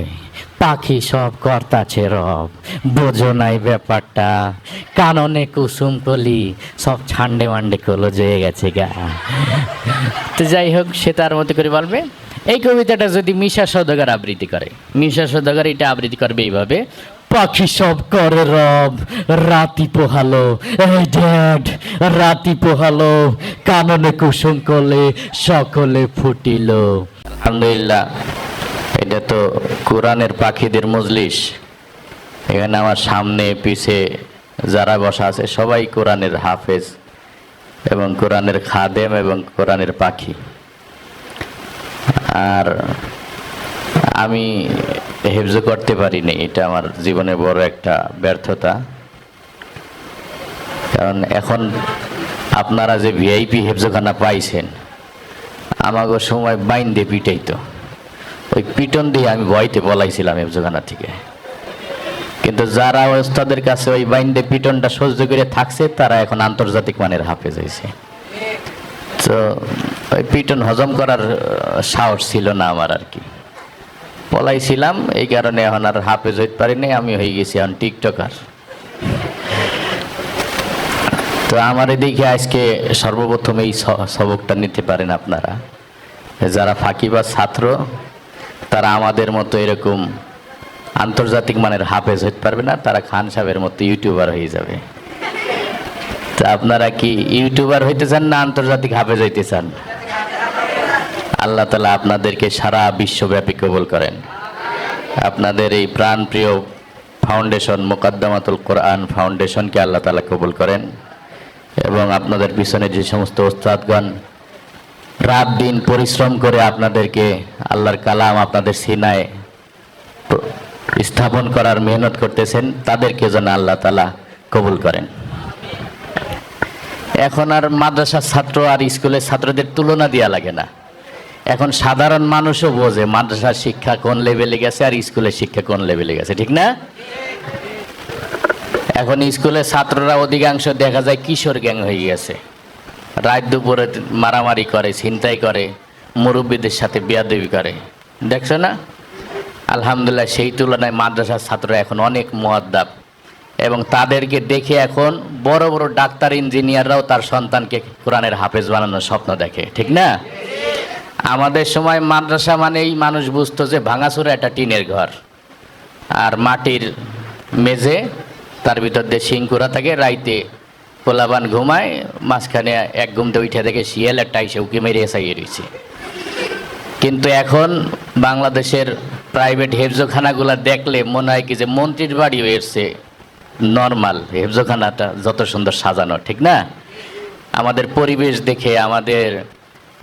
কয় পাখি সব কর্তাছে রব, বোঝো নাই ব্যাপারটা, কাননে কুসুম কলি সব ছান্ডে মান্ডে কলো জয়ে গেছে গা। তো যাই হোক, সে তার মতো করে বলবে। এই কবিতাটা যদি মিশা সওদাগর আবৃত্তি করে, মিশা সওদাগর এটা আবৃত্তি করবে এইভাবে: পাখি সব করে রব, রাতি পোহালো, এই ড্যাড রাতি পোহালো, কাননে কুসুম কলে সকলে ফুটিল। আলহামদুলিল্লাহ, এটা তো কোরআনের পাখিদের মজলিস। এখানে আমার সামনে পিছে যারা বসা আছে সবাই কোরআনের হাফেজ এবং কোরআনের খাদেম এবং কোরআনের পাখি। আর আমি হেফজ করতে পারিনি, এটা আমার জীবনে বড় একটা ব্যর্থতা। কারণ এখন আপনারা যে ভিআইপি হেফজখানা পাইছেন, আমাকে সময় বাইন দিয়ে পিটাইতো, ওই পিটন দিয়ে আমি ভয়তে পলাইছিলাম হেফজখানা থেকে। কিন্তু যারা ওস্তাদের কাছে ওই বাইন দিয়ে পিটনটা সহ্য করে থাকছে, তারা এখন আন্তর্জাতিক মানের হাফেজ হয়েছে। তো ওই পিটন হজম করার সাহস ছিল না আমার, আর কি পলাইছিলাম। এই কারণে এখন আর হাফেজ হইতে পারিনি, আমি হয়ে গেছি এখন টিকটকার। তো আমার এদিকে আজকে সর্বপ্রথম এই সবকটা নিতে পারেন আপনারা, যারা ফাঁকিবাজ ছাত্র, তারা আমাদের মতো এরকম আন্তর্জাতিক মানের হাফেজ হইতে পারবে না, তারা খান সাহেবের মতো ইউটিউবার হয়ে যাবে। তা আপনারা কি ইউটিউবার হইতে চান না আন্তর্জাতিক হাফেজ হইতে চান? আল্লাহ তাআলা আপনাদেরকে সারা বিশ্বব্যাপী কবুল করেন। আপনাদের এই প্রাণপ্রিয় ফাউন্ডেশন মুকাদ্দামাতুল কোরআন ফাউন্ডেশনকে আল্লাহ তাআলা কবুল করেন, এবং আপনাদের পিছনে যে সমস্ত ওস্তাদগণ রাত দিন পরিশ্রম করে আপনাদেরকে আল্লাহর কালাম আপনাদের সিনায় স্থাপন করার মেহনত করতেছেন, তাদেরকে যেন আল্লাহ তাআলা কবুল করেন। এখন আর মাদ্রাসার ছাত্র আর স্কুলের ছাত্রদের তুলনা দেওয়া লাগে না। এখন সাধারণ মানুষও বোঝে মাদ্রাসার শিক্ষা কোন লেভেলে গেছে আর স্কুলের শিক্ষা কোন লেভেলে গেছে, ঠিক না? এখন স্কুলের ছাত্ররা অধিকাংশ দেখা যায় কিশোর গ্যাং হয়ে গেছে, রাত দুপুরে মারামারি করে, ছিনতাই করে, মুরব্বীদের সাথে বেয়াদবি করে, দেখছো না? আলহামদুলিল্লাহ, সেই তুলনায় মাদ্রাসার ছাত্ররা এখন অনেক মুআদ্দাব, এবং তাদেরকে দেখে এখন বড় বড় ডাক্তার ইঞ্জিনিয়াররাও তার সন্তানকে কোরআনের হাফেজ বানানোর স্বপ্ন দেখে, ঠিক না? আমাদের সময় মাদ্রাসা মানেই মানুষ বুঝতো যে ভাঙাচোরা একটা টিনের ঘর আর মাটির মেঝে, তার ভিতর দিয়ে শিংকুড়া থাকে, রাইতে পোলাবান ঘুমায়, মাঝখানে এক ঘুমতে উঠে দেখে শিয়াল একটা এসে উকি মেরে এসাইয়ে রয়েছে। কিন্তু এখন বাংলাদেশের প্রাইভেট হেফজখানাগুলো দেখলে মনে হয় কি যে মন্ত্রীর বাড়িও এসছে নর্মাল হেফজখানাটা যত সুন্দর সাজানো, ঠিক না? আমাদের পরিবেশ দেখে, আমাদের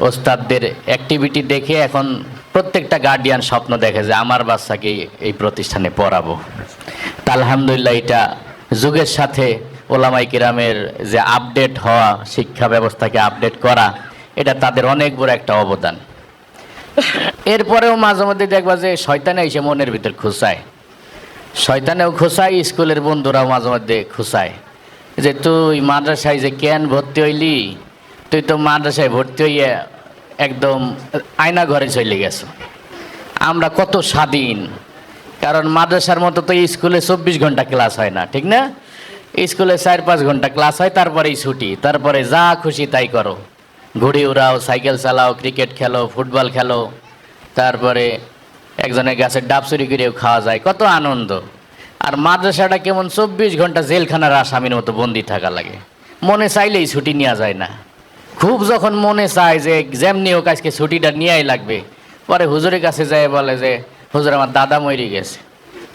ওস্তাদদের অ্যাক্টিভিটি দেখে এখন প্রত্যেকটা গার্ডিয়ান স্বপ্ন দেখে যে আমার বাচ্চাকে এই প্রতিষ্ঠানে পড়াবো। তা আলহামদুলিল্লাহ, এটা যুগের সাথে ওলামাই কিরামের যে আপডেট হওয়া, শিক্ষা ব্যবস্থাকে আপডেট করা, এটা তাদের অনেক বড় একটা অবদান। এরপরেও মাঝে মধ্যে দেখবা যে শয়তানে এসে মনের ভিতর খুঁচায়, শয়তানেও খুঁচায়, স্কুলের বন্ধুরাও মাঝে মধ্যে খুঁচায় যে তুই মাদ্রাসায় যে কেন ভর্তি হইলি, তুই তো মাদ্রাসায় ভর্তি হইয়া একদম আয়না ঘরে চলে গেছো। আমরা কত স্বাধীন, কারণ মাদ্রাসার মতো তো স্কুলে 24 ঘন্টা ক্লাস হয় না, ঠিক না? স্কুলে 4-5 ঘন্টা ক্লাস হয়, তারপরেই ছুটি, তারপরে যা খুশি তাই করো, ঘুড়ি উড়াও, সাইকেল চালাও, ক্রিকেট খেলো, ফুটবল খেলো, তারপরে একজনের গাছের ডাব চুরি করেও খাওয়া যায়, কত আনন্দ। আর মাদ্রাসাটা কেমন 24 ঘন্টা জেলখানার আসামির মতো বন্দি থাকা লাগে, মনে চাইলেই ছুটি নেওয়া যায় না। খুব যখন মনে চায় যে যেমনি হোক আজকে ছুটিটা নেওয়াই লাগবে, পরে হুজুরের কাছে যায় বলে যে হুজুর আমার দাদা মরে গেছে,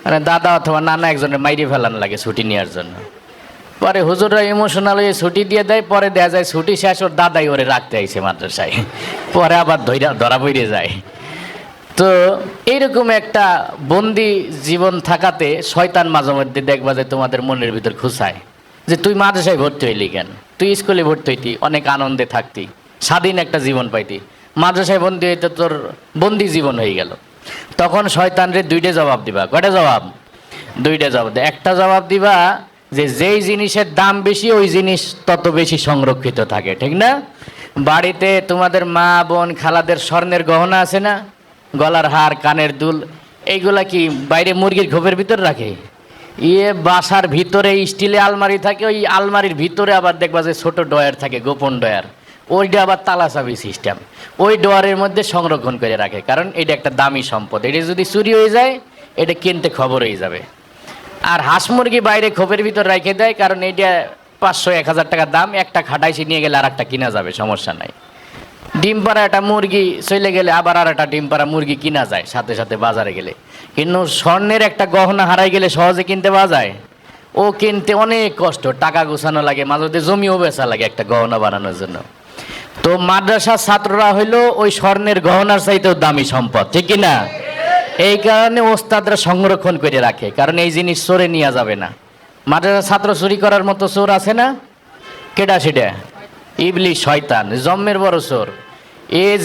মানে দাদা অথবা নানা একজনের মাইরে ফেলানো লাগে ছুটি নেওয়ার জন্য। পরে হুজুররা ইমোশনাল হয়ে ছুটি দিয়ে দেয়, পরে দেখা যায় ছুটি শেষ, ওর দাদাই ওরে রাখতে আইছে মাদ্রাসায়, পরে আবার ধরা পড়ে যায়। তো এইরকম একটা বন্দি জীবন থাকাতে শয়তান মাঝে মধ্যে দেখবা যে তোমাদের মনের ভিতর খুঁচায় যে তুই মাদ্রাসায় ভর্তি হইলি কেন, তুই স্কুলে ভর্তি হইতি, অনেক আনন্দে থাকতি, স্বাধীন একটা জীবন পাইতি, মাদ্রাসায় বন্দি হইতে তোর বন্দি জীবন হয়ে গেল। তখন শয়তানরে 2টা জবাব দিবা। কয়টা জবাব? 2টা জবাব। একটা জবাব দিবা যে যেই জিনিসের দাম বেশি ওই জিনিস তত বেশি সংরক্ষিত থাকে, ঠিক না? বাড়িতে তোমাদের মা বোন খালাদের স্বর্ণের গহনা আছে না, গলার হার, কানের দুল, এইগুলা কি বাইরে মুরগির ঘোপের ভিতর রাখে? বাসার ভিতরে স্টিলে আলমারি থাকে, ওই আলমারির ভিতরে আবার দেখবা যে ছোট ডয়ার থাকে, গোপন ডয়ার, ওইটা আবার তালা চাবি সিস্টেম, ওই ডয়ারের মধ্যে সংরক্ষণ করে রাখে, কারণ এটা একটা দামি সম্পদ, এটা যদি চুরি হয়ে যায় এটা কিনতে খবর হয়ে যাবে। আর হাঁস মুরগি বাইরে খোপের ভিতর রেখে দেয়, কারণ এটা 500-1000 টাকা দাম, একটা খাটাইছি নিয়ে গেলে আর একটা কিনা যাবে, সমস্যা নাই। ডিম পাড়া একটা মুরগি চলে গেলে আবার আর একটা ডিম পাড়া মুরগি কিনা যায় সাথে সাথে বাজারে গেলে। কিন্তু স্বর্ণের একটা গহনা হারাই গেলে সহজে কিনতে পাওয়া যায়? ও কিনতে অনেক কষ্ট, টাকা গোছানো লাগে, মাঝে জমিও বেচা লাগে একটা গহনা বানানোর জন্য। তো মাদ্রাসার ছাত্ররা হইলো ওই স্বর্ণের গহনার চাইতেও দামি সম্পদ, ঠিক কিনা? এই কারণে ওস্তাদরা সংরক্ষণ করে রাখে, কারণ এই জিনিস চোরে নিয়ে যাবে না। মাদ্রাসার ছাত্র চুরি করার মতো চোর আছে না? কেডা সেটা? ইবলিস, শয়তান, জন্মের বড় চোর।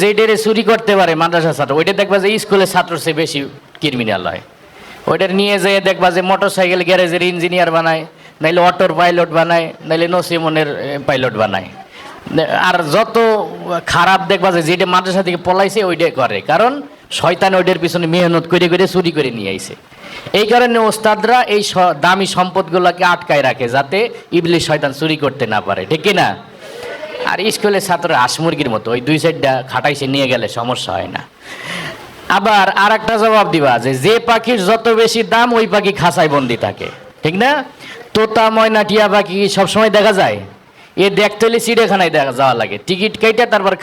যেটারে চুরি করতে পারে মাদ্রাসার ছাত্র, ওইটা দেখবা যে স্কুলের ছাত্র সে বেশি ক্রিমিনাল হয়। ওইটার নিয়ে যেয়ে দেখবা যে মোটর সাইকেল গ্যারেজের ইঞ্জিনিয়ার বানায়, নাইলে অটোর পাইলট বানায়, নাইলে নসিমনের পাইলট বানায়। আর যত খারাপ দেখবা যে যেটা মাদ্রাসা থেকে পলাইছে ওইটাই করে, কারণ শয়তান ওইটার পিছনে মেহনত করে করে চুরি করে নিয়ে আইছে। এই কারণে ওস্তাদরা এই দামি সম্পদগুলোকে আটকায় রাখে, যাতে ইবলিস শয়তান চুরি করতে না পারে, ঠিক কিনা? আর স্কুলের ছাত্র হাঁস মুরগির মতো, ওই 2-4টা খাটাইছে নিয়ে গেলে সমস্যা হয় না। আবার আর একটা জবাব দিবা যে পাখির যত বেশি দাম ওই পাখি খাঁচায় বন্দি থাকে, ঠিক না? তোতা, ময়না, টিয়া পাখি সবসময় দেখা যায়? দেখতে হলে চিড়িয়াখানায় দেখা যাওয়া লাগে, টিকিট কেটে তারপর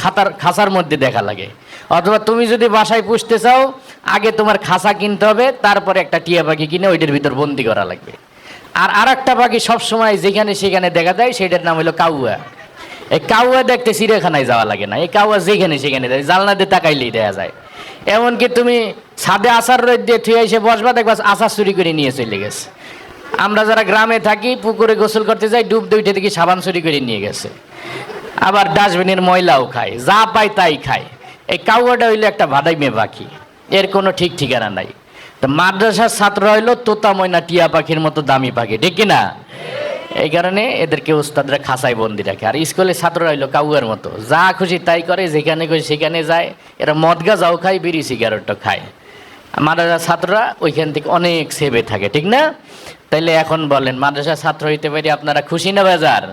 খাঁচার মধ্যে দেখা লাগে। অথবা তুমি যদি বাসায় পুষতে চাও, আগে তোমার খাঁচা কিনতে হবে, তারপরে একটা টিয়া পাখি কিনে ওইটার ভিতর বন্দি করা লাগবে। আর একটা পাখি সবসময় যেখানে সেখানে দেখা যায়, সেটার নাম হলো কাউয়া। এই কাউয়া দেখতে চিড়িয়াখানায় যাওয়া লাগে না, এই কাউয়া যেখানে সেখানে যায়, জানলা দিয়ে তাকাইলেই দেখা যায়। এমনকি তুমি ছাদে আচার রোদ দিয়ে থুয়ে এসে বসবা, দেখবা আচার চুরি করে নিয়ে চলে গেছে। আমরা যারা গ্রামে থাকি, পুকুরে গোসল করতে যাই, ডুব দিয়ে উঠে দেখি সাবান চুরি করে নিয়ে গেছে। আবার ডাস্টবিনের ময়লাও খায়, যা পায় তাই খায়। এই কাউয়াটা হইলো একটা ভাদাই মেয়ে পাখি, এর কোনো ঠিক ঠিকানা নাই। তো মাদ্রাসার ছাত্র হইলো তোতা, ময়না, টিয়া পাখির মতো দামি পাখি, ঠিক কিনা? এই কারণে এদেরকে ওস্তাদরা খাঁচায় বন্দি রাখে। আর স্কুলের ছাত্ররা হইলো কাউয়ার মতো, যা খুশি তাই করে, যেখানে খুশি সেখানে যায়। এরা মদ গাঁজাও খায়, বিড়ি সিগারেটও খায়। মাদ্রাসার ছাত্ররা ওইখান থেকে অনেক সেভে থাকে, ঠিক না? তাইলে এখন বলেন, মাদ্রাসার ছাত্র হইতে পারি আপনারা খুশি না বেজার?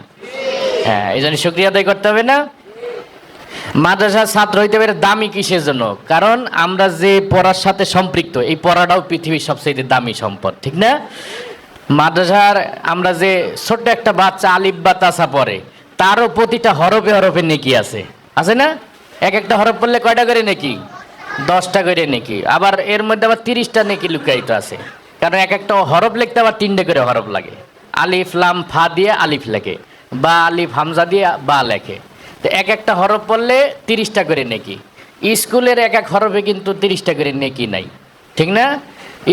হ্যাঁ, এই জন্য শুকরিয়া আদায় করতে হবে না? মাদ্রাসার ছাত্র হইতে পারে দামি কিসের জন্য? কারণ আমরা যে পড়ার সাথে সম্পৃক্ত, এই পড়াটাও পৃথিবীর সবচেয়ে দামি সম্পদ, ঠিক না? মাদ্রাসার আমরা যে ছোট্ট একটা বাচ্চা আলিফ বা তাসা পড়ে, তারও প্রতিটা হরফে হরফে নেকি আছে, আছে না? এক একটা হরফ পড়লে কয়টা করে নেকি? 10টা করে নেকি। আবার এর মধ্যে আবার 30টা নেকি লুকায়িত আছে, কারণ এক একটা হরফ লিখতে আবার 3টে করে হরফ লাগে। আলিফ লাম ফা দিয়ে আলিফ লেখে, বা আলিফ হামজা দিয়ে বা লেখে। তো এক একটা হরফ পড়লে 30টা করে নেকি। স্কুলের এক এক হরফে কিন্তু 30টা করে নেকি নাই, ঠিক না?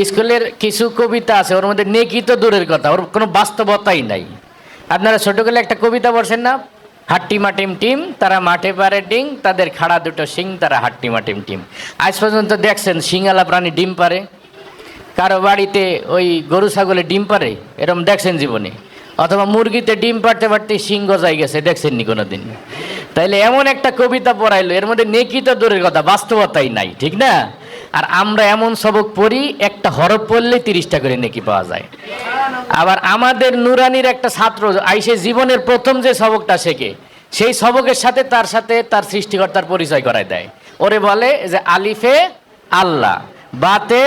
স্কুলের কিছু কবিতা আছে, ওর মধ্যে নেকি তো দূরের কথা, ওর কোনো বাস্তবতাই নাই। আপনারা ছোটবেলায় একটা কবিতা পড়ছেন না? হাট্টিমা টিম টিম, তারা মাঠে পারে ডিং, তাদের খাড়া দুটো শিং, তারা হাট্টিমা টিম টিম। আজ পর্যন্ত দেখছেন শিঙালা প্রাণী ডিম পারে? কারো বাড়িতে ওই গরু ছাগলে ডিম পারে এরকম দেখছেন জীবনে? অথবা মুরগিতে ডিম পারতে পারতে শিং গজাই গেছে, দেখছেননি কোনোদিন? তাইলে এমন একটা কবিতা পড়াইলো, এর মধ্যে নেকি তো দূরের কথা, বাস্তবতাই নাই, ঠিক না? আর আমরা এমন সবক পড়ি, একটা হরফ পড়লে 30টা করে নেকি পাওয়া যায়। আবার আমাদের নুরানির একটা ছাত্র আইসে জীবনের প্রথম যে সবকটা শেখে, সেই সবকের সাথে তার সৃষ্টিকর্তার পরিচয় করায় দেয়। ওরে বলে যে আলিফে আল্লাহ, বাতে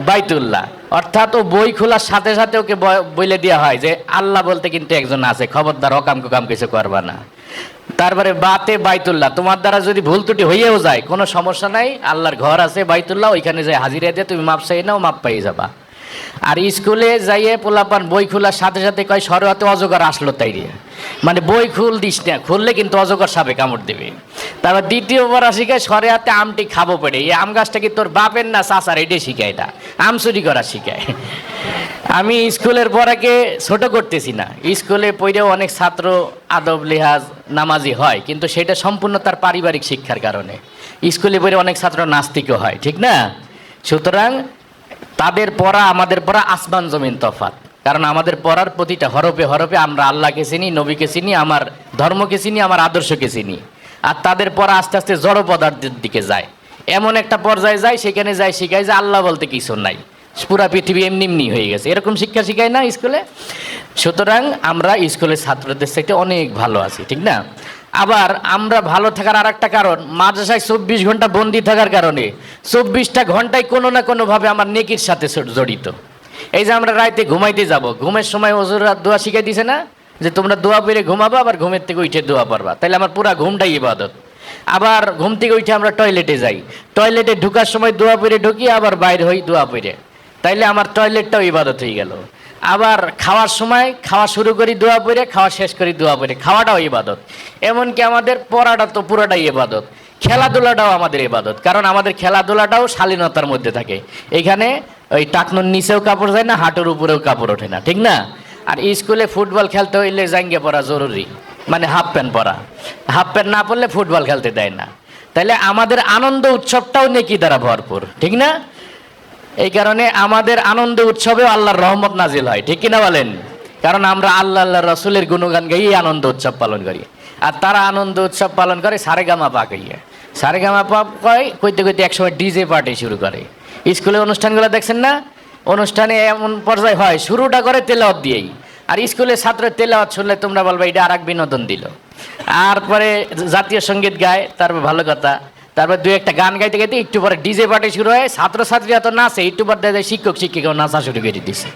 বাইতুল্লাহ, অর্থাৎ ও বই খোলার সাথে সাথে ওকে বলে দেওয়া হয় যে আল্লাহ বলতে কিন্তু একজন আছে, খবরদার অকাম কুকাম কিছু করবা না। তারপরে বাতে বাইতুল্লাহ, তোমার দ্বারা যদি ভুল ত্রুটি হইয়াও যায় কোনো সমস্যা নাই, আল্লাহর ঘর আছে বাইতুল্লাহ, ওইখানে যাই হাজিরা দিয়ে তুমি মাপ চাই নাও, মাপ পাই যাবা। আর স্কুলে যাইয়ে পোলাপান বই খোলার সাথে সাথে কয় সরোয়াতে অজগর আসলো, তাই রে মানে বই খুল দিস না, খুললে কিন্তু অজগর সাপে কামড় দেবে। তারপর দ্বিতীয়বার শিখায় সরেয়াতে আমটি খাবো পেড়ে, এই আম গাছটা কি তোর বাপের না চাচার, এটাই শিখায়, এটা আম চুরি করা শিখায়। আমি স্কুলের পড়াকে ছোট করতেছি না, স্কুলে পড়েও অনেক ছাত্র আদব লিহাজ নামাজি হয়, কিন্তু সেটা সম্পূর্ণ তার পারিবারিক শিক্ষার কারণে। স্কুলে পড়ে অনেক ছাত্র নাস্তিকও হয়, ঠিক না? সুতরাং তাদের পড়া আমাদের পড়া আসমান জমিন তফাৎ, কারণ আমাদের পড়ার প্রতিটা হরফে হরফে আমরা আল্লাহকে চিনি, নবীকে চিনি, আমার ধর্মকে চিনি, আমার আদর্শকে চিনি। আর তাদের পড়া আস্তে আস্তে জড় পদার্থের দিকে যায়। এমন একটা পর্যায়ে যায়, সেখানে যায় শিখায় যে আল্লাহ বলতে কিছু নাই, পুরা পৃথিবী এমনি এমনি হয়ে গেছে, এরকম শিক্ষা শিখায় না স্কুলে। সুতরাং আমরা স্কুলের ছাত্রদের সাথে অনেক ভালো আছি, ঠিক না? আবার আমরা ভালো থাকার আর একটা কারণ, মাদ্রাসায় 24 ঘন্টা বন্দি থাকার কারণে 24টা ঘন্টায় কোনো না কোনোভাবে আমার নেকির সাথে জড়িত। এই যে আমরা রাতে ঘুমাইতে যাব, ঘুমের সময় হুজুররা দোয়া শিখাই দিছে না, যে তোমরা দোয়া পড়ে ঘুমাবা, আবার ঘুমের থেকে উঠে দোয়া পড়বা, তাহলে আমার পুরা ঘুমটাই ইবাদত। আবার ঘুম থেকে উঠে আমরা টয়লেটে যাই, টয়লেটে ঢুকার সময় দোয়া পড়ে ঢুকি, আবার বাইরে হই দোয়া পড়ে, তাইলে আমার টয়লেটটাও ইবাদত হয়ে গেল। আবার খাওয়ার সময় খাওয়া শুরু করি দোয়া পড়ে, খাওয়া শেষ করি দোয়া পড়ে, খাওয়াটাও ইবাদত। এমনকি আমাদের পড়াটা তো পুরোটাই ইবাদত, খেলাধুলাটাও আমাদের ইবাদত, কারণ আমাদের খেলাধুলাটাও শালীনতার মধ্যে থাকে। এখানে ওই টাকনুর নিচেও কাপড় যায় না, হাঁটুর উপরেও কাপড় ওঠে না, ঠিক না? আর স্কুলে ফুটবল খেলতে হইলে জাঙ্গে পরা জরুরি, মানে হাফ প্যান্ট পরা, হাফ প্যান্ট না পরলে ফুটবল খেলতে দেয় না। তাইলে আমাদের আনন্দ উৎসবটাও নেকি দ্বারা ভরপুর, ঠিক না? এই কারণে আমাদের আনন্দ উৎসবেও আল্লাহর রহমত নাজিল হয়, ঠিক কিনা বলেন? কারণ আমরা আল্লাহ আল্লাহ রসুলের গুণগান গাইয়ে আনন্দ উৎসব পালন করি, আর তারা আনন্দ উৎসব পালন করে সারেগামা পা গাইয়ে। সারেগামা পা কইতে কইতে একসময় ডিজে পার্টি শুরু করে। স্কুলের অনুষ্ঠানগুলো দেখছেন না, অনুষ্ঠানে এমন পর্যায়ে হয় শুরুটা করে তেলাওয়াত দিয়েই, আর স্কুলের ছাত্রের তেলাওয়াত শুনলে তোমরা বলবে এটা আর এক বিনোদন দিল। আর পরে জাতীয় সঙ্গীত গায়, তারপর ভালো কথা, তারপর দু একটা গান গাইতে গাইতে একটু পরে ডিজে পার্টি শুরু হয়, ছাত্রছাত্রীরা তো নাচে, একটু পর দেখা যায় শিক্ষক শিক্ষিকাও নাচা শুরু করে দিচ্ছে।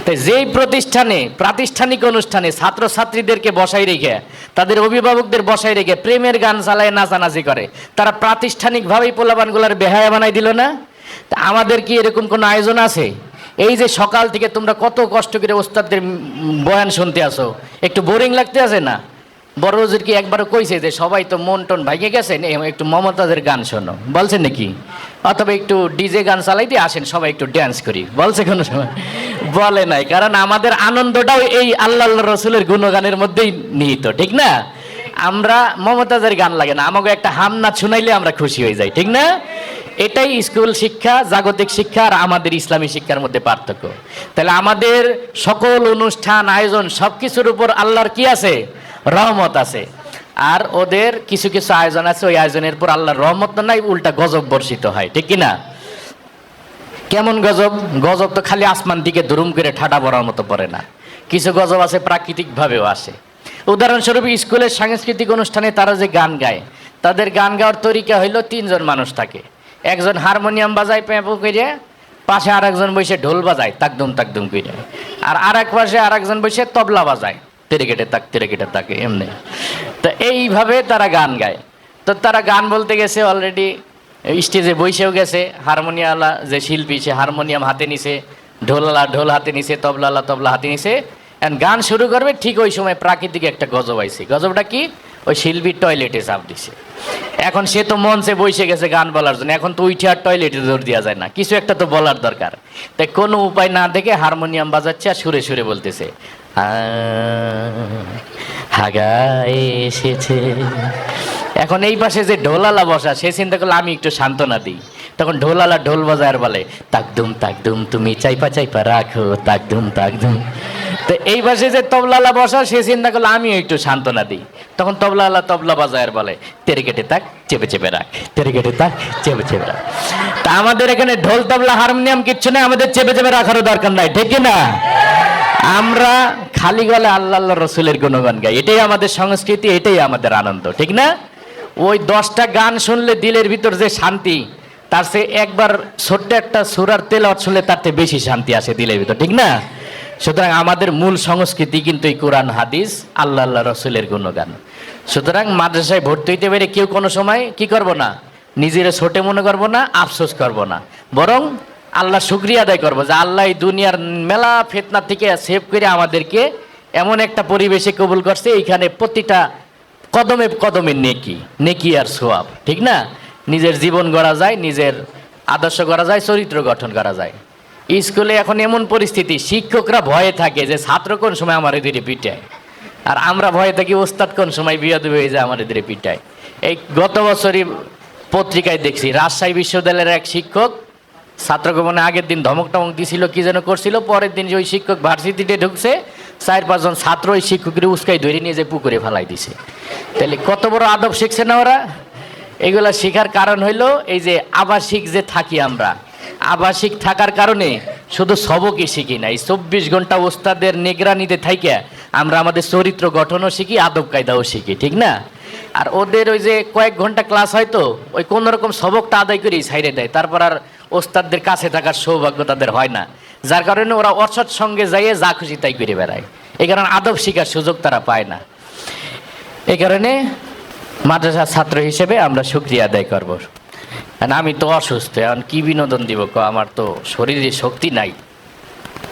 তাই যেই প্রতিষ্ঠানে প্রাতিষ্ঠানিক অনুষ্ঠানে ছাত্রছাত্রীদেরকে বসাই রেখে, তাদের অভিভাবকদের বসাই রেখে প্রেমের গান চালায় নাচানাচি করে, তারা প্রাতিষ্ঠানিকভাবেই পোলাপানগুলার বেহায়া বানাই দিল না? তা আমাদের কি এরকম কোনো আয়োজন আছে? এই যে সকাল থেকে তোমরা কত কষ্ট করে ওস্তাদদের বয়ান শুনতে আসো, একটু বোরিং লাগতে আছে না? বড় হুজুর কি একবারও কইছে যে সবাই তো মন টন ভাইগে গেছেন, একটু মমতাজের গান শোনো, বলছেন নাকি? অথবা একটু ডিজে গান চালাই দিয়ে আসেন সবাই একটু ড্যান্স করি, বলছে কোনো সময়? বলে নাই, কারণ আমাদের আনন্দটাও এই আল্লাহ রসুলের গুণগানের মধ্যেই নিহিত, ঠিক না? আমরা মমতাজের গান লাগে না, আমাকে একটা হামনা শুনাইলে আমরা খুশি হয়ে যাই, ঠিক না? এটাই স্কুল শিক্ষা, জাগতিক শিক্ষা আর আমাদের ইসলামী শিক্ষার মধ্যে পার্থক্য। তাহলে আমাদের সকল অনুষ্ঠান আয়োজন সবকিছুর উপর আল্লাহর কি আছে? রহমত আছে। আর ওদের কিছু কিছু আয়োজন আছে, ওই আয়োজনের পর আল্লাহর রহমত তো নাই, উল্টা গজব বর্ষিত হয়, ঠিক কিনা? কেমন গজব? গজব তো খালি আসমান দিকে দুরুম করে ঠাডা পড়ার মতো পড়ে না, কিছু গজব আছে প্রাকৃতিকভাবেও আসে। উদাহরণস্বরূপ স্কুলের সাংস্কৃতিক অনুষ্ঠানে তারা যে গান গায়, তাদের গান গাওয়ার তরিকা হইল 3 জন মানুষ থাকে, একজন হারমোনিয়াম বাজায় প্যাঁপো করে, পাশে আর একজন বসে ঢোল বাজায় তাকদুম তাকদুম করে, আর আরেক পাশে আর একজন বসে তবলা বাজায় তেরে কেটে তাকে এমনি। তো এইভাবে তারা গান গায়। তো তারা গান বলতে গেছে, অলরেডি স্টেজে বসেও গেছে, হারমোনিয়ামওয়ালা যে শিল্পী সে হারমোনিয়াম হাতে নিছে, ঢোলওয়ালা ঢোল হাতে নিছে, তবলাওয়ালা তবলা হাতে নিছে, গান শুরু করবে। ঠিক ওই সময় প্রাকৃতিক একটা গজব আইছে। গজবটা কি? ওই শিল্পী টয়লেটে চাপ দিছে। এখন সে তো মঞ্চে বসে গেছে গান বলার জন্য, এখন তো উঠে আর টয়লেটে দৌড় দেওয়া যায় না, কিছু একটা তো বলার দরকার। তাই কোনো উপায় না দেখে হারমোনিয়াম বাজাচ্ছে আর সুরে সুরে বলতেছে, হাগায় এসেছে। এখন এই পাশে যে ঢোলালা বসা, সে চিন্তা করলো আমি একটু সান্ত্বনা দিই। তখন ঢোলালা ঢোল বাজায় বলে, তাকদুম তাকদুম তুমি চাইপা চাইপা রাখো, তাকদুম তাকদুম। তো এই পাশে যে তবলালা বসা, সে চিন্তা করলো আমিও একটু সান্ত্বনা দিই। তখন তবলালা তবলা বাজায় বলে, তেরে কেটে তাক চেপে চেপে রাখ, তেরে কেটে তাক চেপে চেপে রাখ। তা আমাদের এখানে ঢোল তবলা হারমোনিয়াম কিচ্ছু নেই, আমাদের চেপে চেপে রাখারও দরকার নাই, ঠিক না? আমরা খালি গলে আল্লাহ আল্লাহ রসুলের গুণগান গাই, এটাই আমাদের সংস্কৃতি, এটাই আমাদের আনন্দ, ঠিক না? ওই 10টা গান শুনলে দিলের ভিতর যে শান্তি, তার সে একবার ছোট্ট একটা সূরার তেলাওয়াত শুনলে তার থেকে বেশি শান্তি আসে দিলের ভিতর, ঠিক না? সুতরাং আমাদের মূল সংস্কৃতি কিন্তু এই কোরআন হাদিস, আল্লাহ আল্লাহ রসুলের গুণগান। সুতরাং মাদ্রাসায় ভর্তি হইতে পেরে কেউ কোনো সময় কি করব না, নিজেরা ছোটে মনে করব না, আফসোস করব না, বরং আল্লাহ শুকরিয়া আদায় করবো যে আল্লাহ এই দুনিয়ার মেলা ফিতনা থেকে সেভ করে আমাদেরকে এমন একটা পরিবেশে কবুল করছে, এইখানে প্রতিটা কদমে কদমে নেকি আর সোয়াব, ঠিক না? নিজের জীবন গড়া যায়, নিজের আদর্শ গড়া যায়, চরিত্র গঠন করা যায়। স্কুলে এখন এমন পরিস্থিতি, শিক্ষকরা ভয়ে থাকে যে ছাত্র কোন সময় আমার এদিকে পিটায়, আর আমরা ভয়ে থাকি ওস্তাদ কোন সময় বিয়াদব হয়ে যায় আমার এদিকে পিটায়। এই গত বছরই পত্রিকায় দেখছি, রাজশাহী বিশ্ববিদ্যালয়ের এক শিক্ষক ছাত্রকে মনে আগের দিন ধমক টমক দিছিল, কি যেন করছিল, পরের দিন যে ওই শিক্ষক ভার্সিটিতে ঢুকছে, 4-5 জন ছাত্র ওই শিক্ষকের উস্কাই ধরে নিয়ে যে পুকুরে ফেলাই দিছে। তাহলে কত বড় আদব শিখছে না ওরা? এগুলা শেখার কারণ হইলো এই যে আবাসিক যে থাকি আমরা, আবাসিক থাকার কারণে শুধু সবকই শিখি না, এই 24 ঘন্টা ওস্তাদের নিগরানিতে থাইকে আমরা আমাদের চরিত্র গঠনও শিখি, আদব কায়দাও শিখি, ঠিক না? আর ওদের ওই যে কয়েক ঘন্টা ক্লাস হয়তো ওই কোনো রকম সবকটা আদায় করেই ছাইড়ে দেয়, তারপর আর ওস্তাদদের কাছে থাকার সৌভাগ্য তাদের হয় না, যার কারণে ওরা অসৎ সঙ্গে যাইয়ে যা খুশি তাই করে বেড়ায়। এই কারণে আদব শিখার সুযোগ তারা পায় না। এই কারণে মাদ্রাসার ছাত্র হিসেবে আমরা শুকরিয়া আদায় করব। আমি তো অসুস্থ, এখন কি বিনোদন দিব ক, আমার তো শরীরে শক্তি নাই,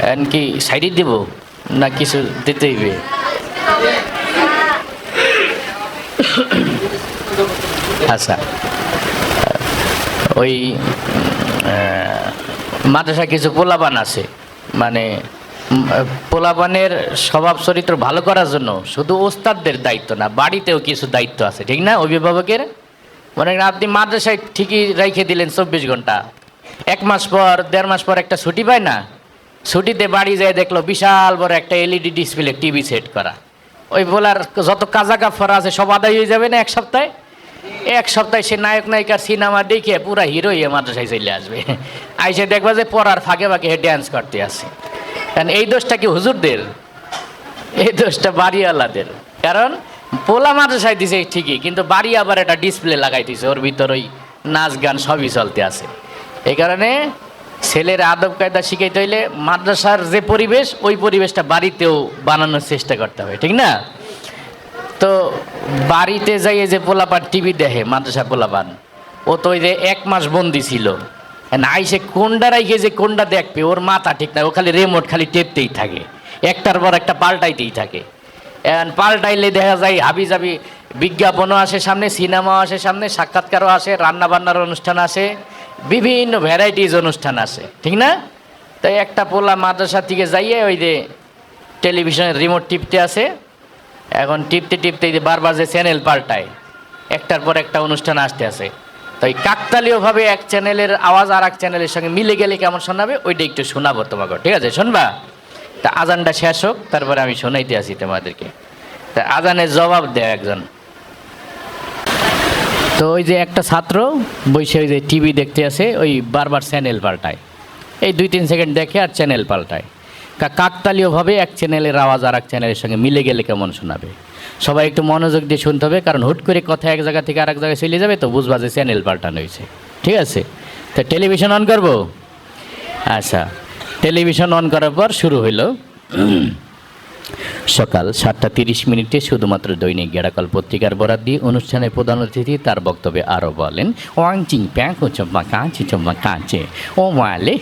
এখন কি সাইডে দিব না কিছু দিতে হইবে? আচ্ছা, ওই মাদ্রাসা কিছু পোলাপান আছে, মানে পোলাপানের স্বভাব চরিত্র ভালো করার জন্য শুধু ওস্তাদদের দায়িত্ব না, বাড়িতেও কিছু দায়িত্ব আছে, ঠিক না? অভিভাবকের মনে করেন আপনি মাদ্রাসায় ঠিকই রেখে দিলেন 24 ঘন্টা, 1 মাস পর 1.5 মাস পর একটা ছুটি পায় না, ছুটিতে বাড়ি যায় দেখলো বিশাল বড় একটা এলইডি ডিসপ্লে টিভি সেট করা, ওই বলার যত কাজা কাফারা আছে সব আদায় হয়ে যাবে না এক সপ্তাহে? এক সপ্তাহে সে নায়ক নায়িকার সিনেমা দেখে পুরা হিরো হয়ে মাদ্রাসায় চলে আসবে, আইসে দেখবা যে পড়ার ফাঁকে ফাঁকে ড্যান্স করতে আসে। কারণ এই দোষটা কি হুজুরদের? এই দোষটা বাড়িওয়ালাদের। কারণ পোলা মাদ্রাসায় দিছে ঠিকই, কিন্তু বাড়ি আবার একটা ডিসপ্লে লাগাই দিছে, ওর ভিতর ওই নাচ গান সবই চলতে আছে। এই কারণে ছেলের আদব কায়দা শিখাইতে হইলে মাদ্রাসার যে পরিবেশ, ওই পরিবেশটা বাড়িতেও বানানোর চেষ্টা করতে হবে, ঠিক না? তো বাড়িতে যাইয়ে যে পোলাপান টিভি দেখে, মাদ্রাসা পোলাপান, ও তো ওই যে 1 মাস বন্দি ছিল, আইসে কোনটা রাইখে যে কোনটা দেখবে ওর মাথা ঠিক না, ও খালি রিমোট খালি টেপতেই থাকে, একটার পর একটা পাল্টাইতেই থাকে। পাল্টাইলে দেখা যায় হাবি জাবি বিজ্ঞাপনও আসে সামনে, সিনেমাও আসে সামনে, সাক্ষাৎকারও আসে, রান্না বান্নার অনুষ্ঠান আসে, বিভিন্ন ভ্যারাইটিজ অনুষ্ঠান আসে, ঠিক না? তাই একটা পোলা মাদ্রাসা থেকে যাইয়ে ওই যে টেলিভিশনের রিমোট টিপতে আসে, এখন টিপতে টিপতে বারবার যে চ্যানেল পাল্টায়, একটার পর একটা অনুষ্ঠান আসতে আসে, তাই কাকতালীয়ভাবে এক চ্যানেলের আওয়াজ আর এক চ্যানেলের সঙ্গে মিলে গেলে কেমন শোনাবে ওইটা একটু শোনাবো তোমাকে, ঠিক আছে? শুনবা? তা আজানটা শেষ হোক, তারপরে আমি শোনাইতে আসি তোমাদেরকে। তা আজানের জবাব দেয় একজন। তো ওই যে একটা ছাত্র বসে ওই যে টিভি দেখতে আসে, ওই বারবার চ্যানেল পাল্টায়, এই 2-3 সেকেন্ড দেখে আর চ্যানেল পাল্টায়। কাকতালীয়ভাবে এক চ্যানেলের আওয়াজ আর এক চ্যানেলের সঙ্গে মিলে গেলে কেমন শোনাবে? সবাই একটু মনোযোগ দিয়ে শুনতে হবে, কারণ হুট করে কথা এক জায়গা থেকে আরেক জায়গায় চলে যাবে, তো বুঝবা যে চ্যানেল পাল্টানো হয়েছে, ঠিক আছে? তো টেলিভিশন অন করব। আচ্ছা, টেলিভিশন অন করার পর শুরু হইল। সকাল 7:30 শুধুমাত্র দৈনিক গেড়াকল পত্রিকার বরাত দিয়ে অনুষ্ঠানের প্রধান অতিথি তার বক্তব্যে আরও বলেন, ওয়াং চিং প্যাং ও চম্মা কাঁচে চম্মা কাঁচে ও মালে।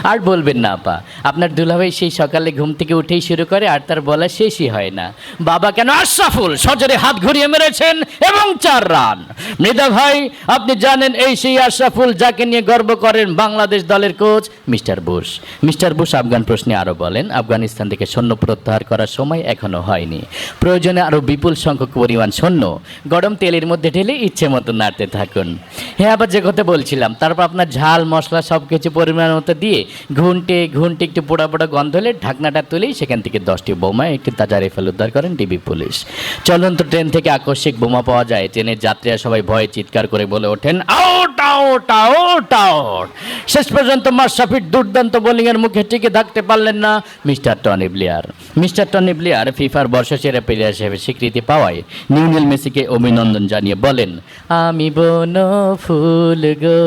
আর বলবেন না আপা, আপনার দুলাভাই সেই সকালে ঘুম থেকে উঠেই শুরু করে আর তার বলা শেষই হয় না, বাবা কেন আশরাফুল সজরে হাত ঘুরিয়ে মেরেছেন এবং 4 রান। মৃদা ভাই, আপনি জানেন এই সেই আশরাফুল যাকে নিয়ে গর্ব করেন বাংলাদেশ দলের coach mister Bush. Mister Bush Afghan প্রশ্নে আরও বলেন, আফগানিস্তান থেকে সৈন্য প্রত্যাহার করার সময় এখনো হয়নি, প্রয়োজনে আরও বিপুল সংখ্যক পরিমাণ সৈন্য গরম তেলের মধ্যে ঢেলে ইচ্ছে মতো নাড়তে থাকুন। হ্যাঁ, আবার যে কথা বলছিলাম, তারপর আপনার ঝাল মশলা সব কিছু পরিমাণ মতো দিয়ে ঘুন্টে ঘুন্টে একটু পোড়া পোড়া গন্ধ হলে ঢাকনাটা তুলেই সেখান থেকে 10টি বোমা, একটি তাজা রাইফেল উদ্ধার করেন ডিবি পুলিশ। চলন্ত ট্রেন থেকে আকস্মিক বোমা পাওয়া যায়, ট্রেনের যাত্রীরা সবাই ভয়ে চিৎকার করে বলে ওঠেন, আউট আউট আউট আউট। শেষ পর্যন্ত মাশরাফির দুর্দান্ত বোলিংয়ের মুখে টিকে থাকতে পারলেন না mister Tony Blair. Mister Tony Blair ফিফার বর্ষসেরা প্লেয়ার হিসেবে স্বীকৃতি পাওয়ায় লিওনেল মেসিকে অভিনন্দন জানিয়ে বলেন, আমি বন ফুল গো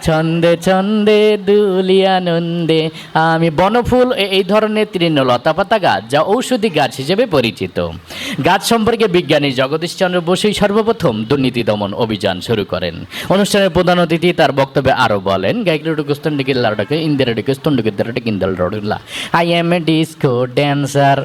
ছন্দে ছন্দে দুলি আনন্দে। আমি বনফুল এই ধরনের তৃণলতা পাতা গাছ, যা ঔষধি গাছ হিসেবে পরিচিত। গাছ সম্পর্কে বিজ্ঞানী জগদীশচন্দ্র বসুই সর্বপ্রথম দুর্নীতি দমন অভিযান শুরু করেন। অনুষ্ঠানের প্রধান অতিথি তার বক্তব্যে আরও বলেন, I M A disco dancer.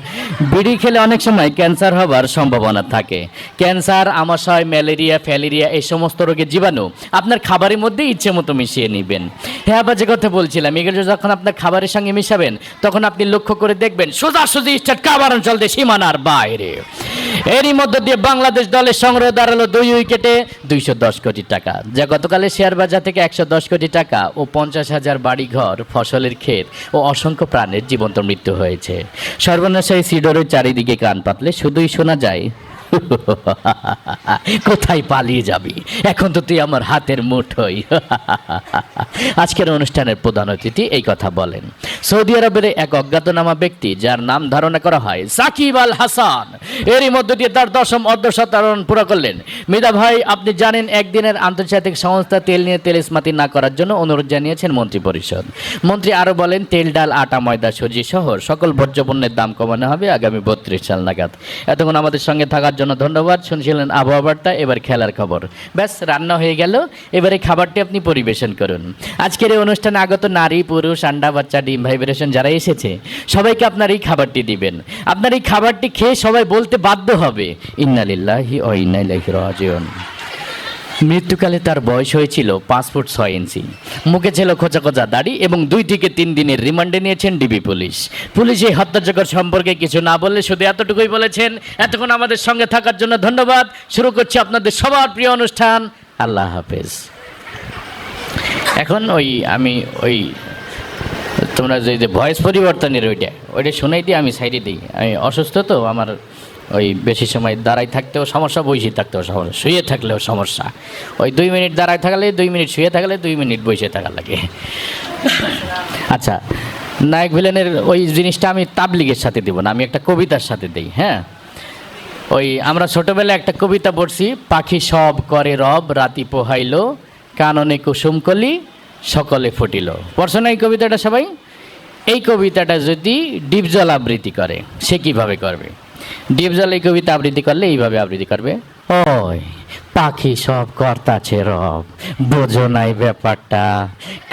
বিড়ি খেলে অনেক সময় ক্যান্সার হবার সম্ভাবনা থাকে। ক্যান্সার, আমাশয়, ম্যালেরিয়া, ফ্যালেরিয়া এই সমস্ত রোগের জীবাণু আপনার খাবারের মধ্যে ইচ্ছে মতো মিশিয়ে নেবেন। হ্যাঁ, আবার যে কথা বলছিলাম, এগুলো যখন আপনার খাবারের সঙ্গে মিশাবেন তখন আপনি লক্ষ্য করে দেখবেন সোজাসুজি স্টেট খাবার অঞ্চল দিয়ে সীমানার বাইরে। এরই মধ্য দিয়ে বাংলাদেশ দলের সংগ্রহ দাঁড়ালো 2 উইকেটে 210 কোটি টাকা, যা গতকালের শেয়ার বাজার থেকে 110 কোটি টাকা ও 50,000 বাড়িঘর, ফসলের ক্ষেত ও অসংখ্য প্রাণের জীবন্ত মৃত্যু হয়েছে। সর্বনাশায়ী সিডরের চারিদিকে কান পাতলে শুধুই শোনা যায় কোথায় পালিয়ে যাবি, এখন তো তুই আমার হাতের মুঠোই। আজকের অনুষ্ঠানের প্রধান অতিথি এই কথা বলেন। সৌদি আরবের এক অজ্ঞাতনামা ব্যক্তি যার নাম ধারণা করা হয় সাকিব আল হাসান, এরই মধ্য দিয়ে তার 10ম অর্ধশতারণ পুরো করলেন। মৃদা ভাই, আপনি জানেন একদিনের আন্তর্জাতিক সংস্থা তেল নিয়ে তেল ইস্মাতি না করার জন্য অনুরোধ জানিয়েছেন মন্ত্রী পরিষদ। মন্ত্রী আরও বলেন, তেল, ডাল, আটা, ময়দা, সুজি সহ সকল ভোজ্য পণ্যের দাম কমানো হবে আগামী 32 সাল নাগাদ। এতক্ষণ আমাদের সঙ্গে থাকার জন্য ধন্যবাদ। শুনছিলেন আবহাওয়া বার্তা, এবার খেলার খবর। ব্যাস, রান্না হয়ে গেল, এবারে খাবারটি আপনি পরিবেশন করুন। আজকের এই অনুষ্ঠানে আগত নারী, পুরুষ, আন্ডা, বাচ্চা, ডিম, ভাইব্রেশন যারা এসেছে সবাইকে আপনার এই খাবারটি দিবেন। আপনার এই খাবারটি খেয়ে সবাই বলতে বাধ্য হবে, ইন্না লিল্লাহি ওয়া ইন্না ইলাইহি রাজিউন। মৃত্যুকালে তার বয়স হয়েছিল 5 ফুট 6 ইঞ্চি। মুখে ছিল খোঁচা খোঁচা দাড়ি এবং 2 থেকে 3 দিনের রিমান্ডে নিয়েছেন ডিবি পুলিশ। পুলিশ এই হত্যাযজ্ঞ সম্পর্কে কিছু না বললে শুধু এতটুকুই বলেছেন, এতক্ষণ আমাদের সঙ্গে থাকার জন্য ধন্যবাদ। শুরু করছি আপনাদের সবার প্রিয় অনুষ্ঠান। আল্লাহ হাফেজ। এখন আমি তোমরা যে ভয়েস পরিবর্তনের ওইটা শোনাই দিই, আমি সাইডে দিই। আমি অসুস্থ তো, আমার বেশি সময় দাঁড়াই থাকতেও সমস্যা, বসে থাকতেও সমস্যা, শুয়ে থাকলেও সমস্যা। 2 মিনিট দাঁড়ায় থাকলে, 2 মিনিট শুয়ে থাকলে, 2 মিনিট বসে থাকা লাগে। আচ্ছা, নায়ক ভিলেনের ওই জিনিসটা আমি তাবলিগের সাথে দেবো না, আমি একটা কবিতার সাথে দিই। হ্যাঁ, আমরা ছোটোবেলায় একটা কবিতা পড়ছি, পাখি সব করে রব, রাতি পোহাইল, কাননে কুসুমকলি, সকলে ফুটিল। পড়ছো না এই কবিতাটা সবাই? এই কবিতাটা যদি ডিপজল আবৃত্তি করে, সে কিভাবে করবে? ডিপজল এই কবিতা আবৃত্তি করলে এইভাবে আবৃত্তি করবে, ওই পাখি সব কর্তাছে রব, বোঝো নাই ব্যাপারটা,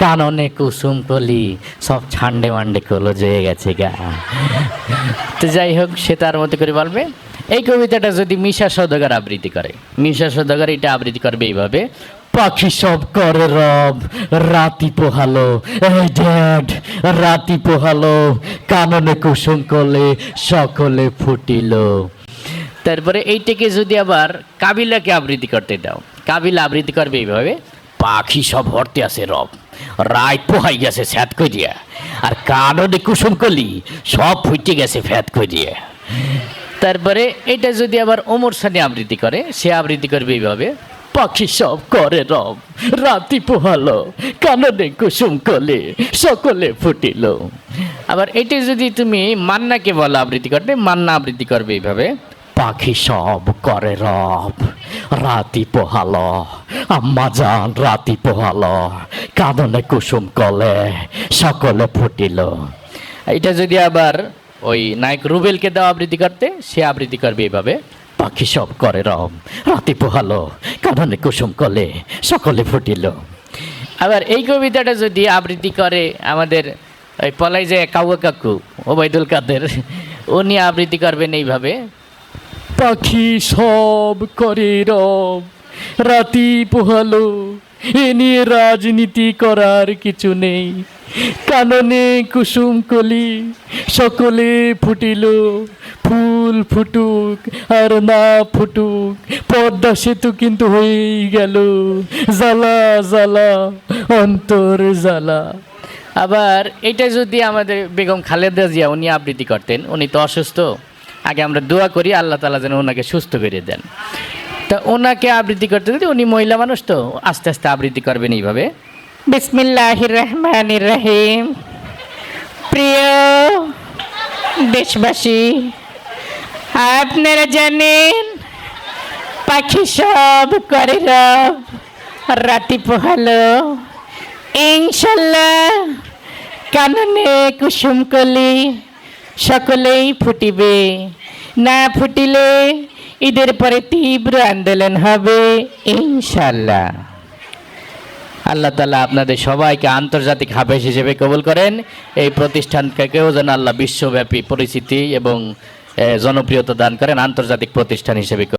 কাননে কুসুম কলি, সব ছান্ডে মান্ডে কলো জয়ে গেছে গা। তো যাই হোক, সে তার মতো করে বলবে। এই কবিতাটা যদি মিশা সওদাগর আবৃত্তি করে, মিশা সওদাগর এটা আবৃত্তি করবে এইভাবে, পাখি সব করে রব, রাতি পোহালো, এই ড্যাড রাতি পোহালো, কাননে কুসুম কলে, সকলে ফুটিল। তারপরে এইটাকে যদি আবার কাবিলাকে আবৃত্তি করতে দাও, কাবিলা আবৃত্তি করবে এইভাবে, পাখি সব হরতে আছে রব, রাত পোহাই গেছে স্যাত কই দিয়া, আর কাননে কুসুম কলি, সব ফুটে গেছে ফ্যাত কই দিয়ে। তারপরে এটা যদি আবার ওমর সানি আবৃত্তি করে, সে আবৃত্তি করবে এইভাবে, পাখি সব করে রব, রাতি পোহালো, কাননে কুসুম কলে, সকলে ফুটিল। আবার এটা যদি তুমি মান্নাকে বলো আবৃত্তি করতে, মান্না আবৃত্তি করবে এইভাবে, পাখি সব করে রব, রাতি পোহালো, আম্মা জান রাতি পোহালো, কাননে কুসুম কলে, সকলে ফুটিল। এটা যদি আবার নায়ক রুবেলকে দেওয়া আবৃত্তি করতে, সে আবৃত্তি করবে এইভাবে, পাখি সব করে রব, রাতি পোহালো, কাননে কুসুম কলে, সকলে ফুটিল। আবার এই কবিতাটা যদি আবৃত্তি করে আমাদের পলাই যে কাউয়া কাকু ওবায়দুল কাদের, উনি আবৃত্তি করবেন এইভাবে, পাখি সব করে রব, রাতি পোহালো, এ নিয়ে রাজনীতি করার কিছু নেই, কাননে কুসুম কলি, সকলে ফুটিল, ফুল ফুটুক আর না ফুটুক, পদ্মা সেতু কিন্তু হয়েই গেল, জ্বালা জ্বালা অন্তর জ্বালা। আবার এটা যদি আমাদের বেগম খালেদা জিয়া উনি আবৃত্তি করতেন, উনি তো অসুস্থ, আগে আমরা দোয়া করি আল্লাহ তাআলা যেন ওনাকে সুস্থ করে দেন। তা ওনাকে আবৃত্তি করতে যদি, উনি মহিলা মানুষ তো আস্তে আস্তে আবৃত্তি করবেন এইভাবে, বিসমিল্লাহির রহমানির রহিম। প্রিয় দেশবাসী, আপনারা জানেন পাখি সব করে রব, রাতি পোহালো, ইনশাল্লাহ কাননে কুসুম কলি, সকলেই ফুটিবে, না ফুটিলে ঈদের পরে তীব্র আন্দোলন হবে ইনশাল্লাহ। আল্লাহ তাআলা আপনাদের সবাইকে আন্তর্জাতিক হাফেজ হিসেবে কবুল করেন। এই প্রতিষ্ঠানকেও যেন আল্লাহ বিশ্বব্যাপী পরিচিতি এবং জনপ্রিয়তা দান করেন, আন্তর্জাতিক প্রতিষ্ঠান হিসেবে।